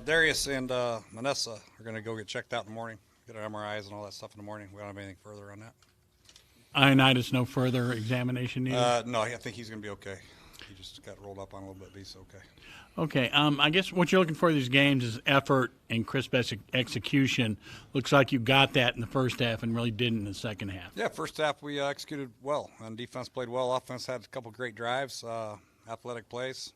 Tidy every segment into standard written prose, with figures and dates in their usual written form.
Darius and Manessa are going to go get checked out in the morning, get our MRIs and all that stuff in the morning. We don't have anything further on that. Ionitis, no further examination needed? No, I think he's going to be okay. He just got rolled up on a little bit, but he's okay. Okay, I guess what you're looking for in these games is effort and crisp execution. Looks like you got that in the first half and really didn't in the second half. Yeah, first half we executed well, and defense played well. Offense had a couple great drives, athletic plays.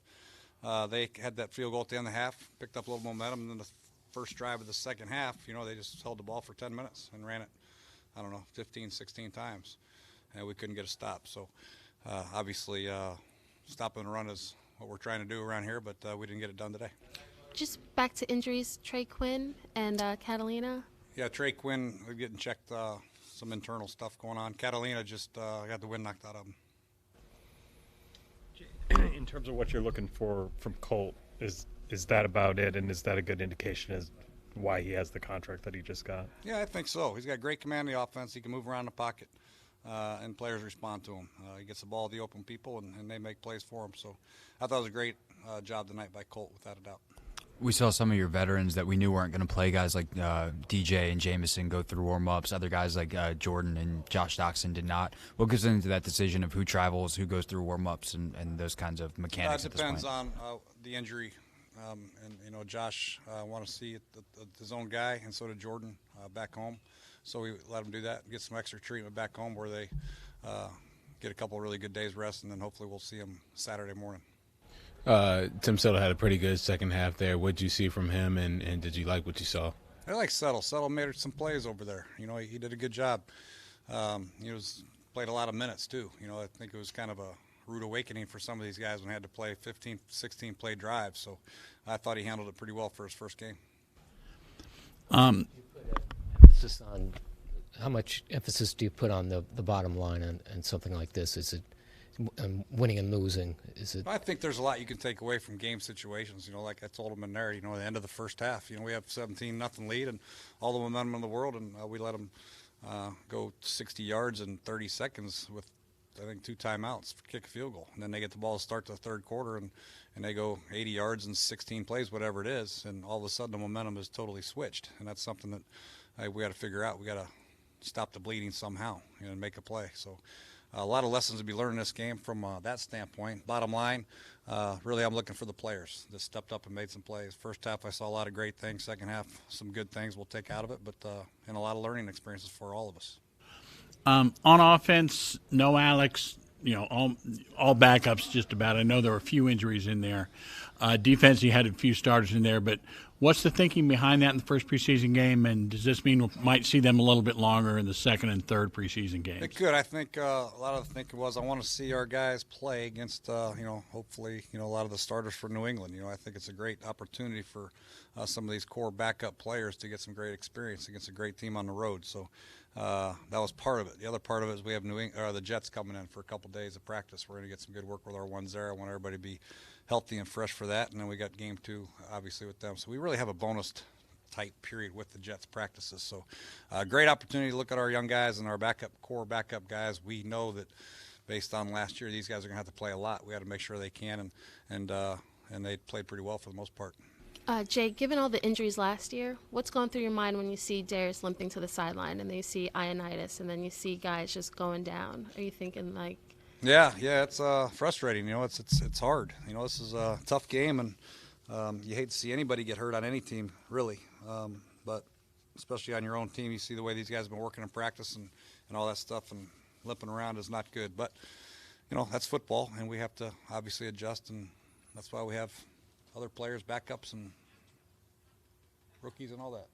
They had that field goal at the end of the half, picked up a little momentum, and then the first drive of the second half, they just held the ball for 10 minutes and ran it, 15, 16 times, and we couldn't get a stop. So obviously stopping the run is what we're trying to do around here, but we didn't get it done today. Just back to injuries, Trey Quinn and Catalina. Yeah, Trey Quinn, we're getting checked, some internal stuff going on. Catalina just got the wind knocked out of him. In terms of what you're looking for from Colt, is that about it, and is that a good indication as why he has the contract that he just got? Yeah, I think so. He's got great command of the offense. He can move around the pocket, and players respond to him. He gets the ball to the open people, and they make plays for him. So I thought it was a great job tonight by Colt, without a doubt. We saw some of your veterans that we knew weren't going to play, guys like DJ and Jamison go through warm-ups. Other guys like Jordan and Josh Doxson did not. What goes into that decision of who travels, who goes through warm-ups, and those kinds of mechanics It at this point? depends on the injury. And Josh want to see his own guy, and so did Jordan back home. So we let him do that, get some extra treatment back home where they get a couple of really good days rest, and then hopefully we'll see him Saturday morning. Tim Settle had a pretty good second half there. What did you see from him, and did you like what you saw? I like Settle. Settle made some plays over there. He did a good job. He played a lot of minutes too. I think it was kind of a rude awakening for some of these guys when they had to play 15, 16 play drives. So I thought he handled it pretty well for his first game. Emphasis on how much emphasis do you put on the bottom line and something like this? Is it winning and losing? Is it? I think there's a lot you can take away from game situations. Like I told them in there, at the end of the first half, we have 17-0 lead and all the momentum in the world, and we let them go 60 yards in 30 seconds with, I think, 2 timeouts for kick a field goal. And then they get the ball to start the third quarter, and they go 80 yards in 16 plays, whatever it is, and all of a sudden the momentum is totally switched. And that's something that we got to figure out. We got to stop the bleeding somehow and make a play. So a lot of lessons to be learned in this game from that standpoint. Bottom line, really I'm looking for the players that stepped up and made some plays. First half I saw a lot of great things. Second half, some good things we'll take out of it, but and a lot of learning experiences for all of us. On offense, no Alex, all backups just about. I know there were a few injuries in there. Defense, you had a few starters in there, but what's the thinking behind that in the first preseason game, and does this mean we might see them a little bit longer in the second and third preseason games? It could. I think a lot of the thinking was I want to see our guys play against, hopefully, a lot of the starters for New England. I think it's a great opportunity for some of these core backup players to get some great experience against a great team on the road. So that was part of it. The other part of it is we have the Jets coming in for a couple days of practice. We're going to get some good work with our ones there. I want everybody to be healthy and fresh for that. And then we got game 2, obviously, with them. So we really have a bonus type period with the Jets practices. So great opportunity to look at our young guys and our core backup guys. We know that based on last year, these guys are going to have to play a lot. We got to make sure they can, and they played pretty well for the most part. Jay, given all the injuries last year, what's going through your mind when you see Darius limping to the sideline, and then you see Ionitis, and then you see guys just going down? Are you thinking like? Yeah, it's frustrating. It's hard. This is a tough game, and you hate to see anybody get hurt on any team, really. But especially on your own team, you see the way these guys have been working in practice and all that stuff, and limping around is not good. But that's football, and we have to obviously adjust, and that's why we have other players, backups, and rookies, and all that.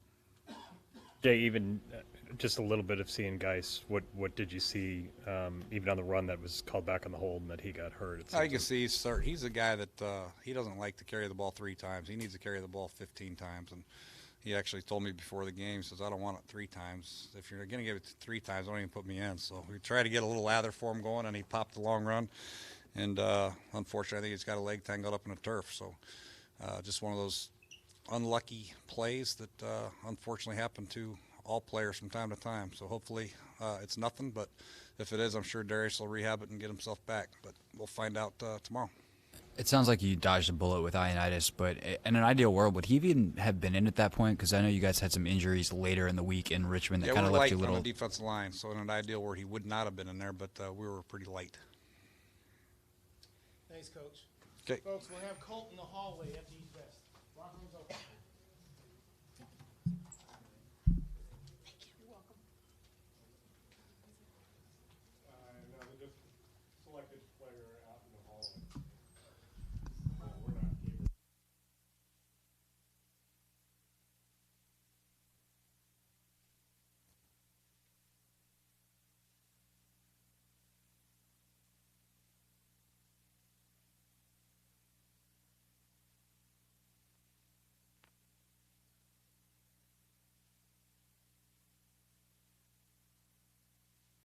Jay, even just a little bit of seeing Geis, what did you see, even on the run that was called back on the hold and that he got hurt? You can see he's a guy that he doesn't like to carry the ball 3 times. He needs to carry the ball 15 times. And he actually told me before the game, he says, I don't want it 3 times. If you're going to give it 3 times, don't even put me in. So we tried to get a little lather for him going, and he popped the long run. And unfortunately, I think he's got a leg tangled up in the turf. So just one of those unlucky plays that unfortunately happen to all players from time to time. So hopefully it's nothing, but if it is, I'm sure Darius will rehab it and get himself back. But we'll find out tomorrow. It sounds like you dodged a bullet with Ioannidis, but in an ideal world, would he even have been in at that point? Because I know you guys had some injuries later in the week in Richmond that Yeah, kind of we're left light you a on little. the defensive line, so in an ideal world, he would not have been in there, but we were pretty light. Thanks, Coach. Okay. Folks, we'll have Colt in the hallway after he's dressed. Locker room's open. No, we just selected player out in the hallway.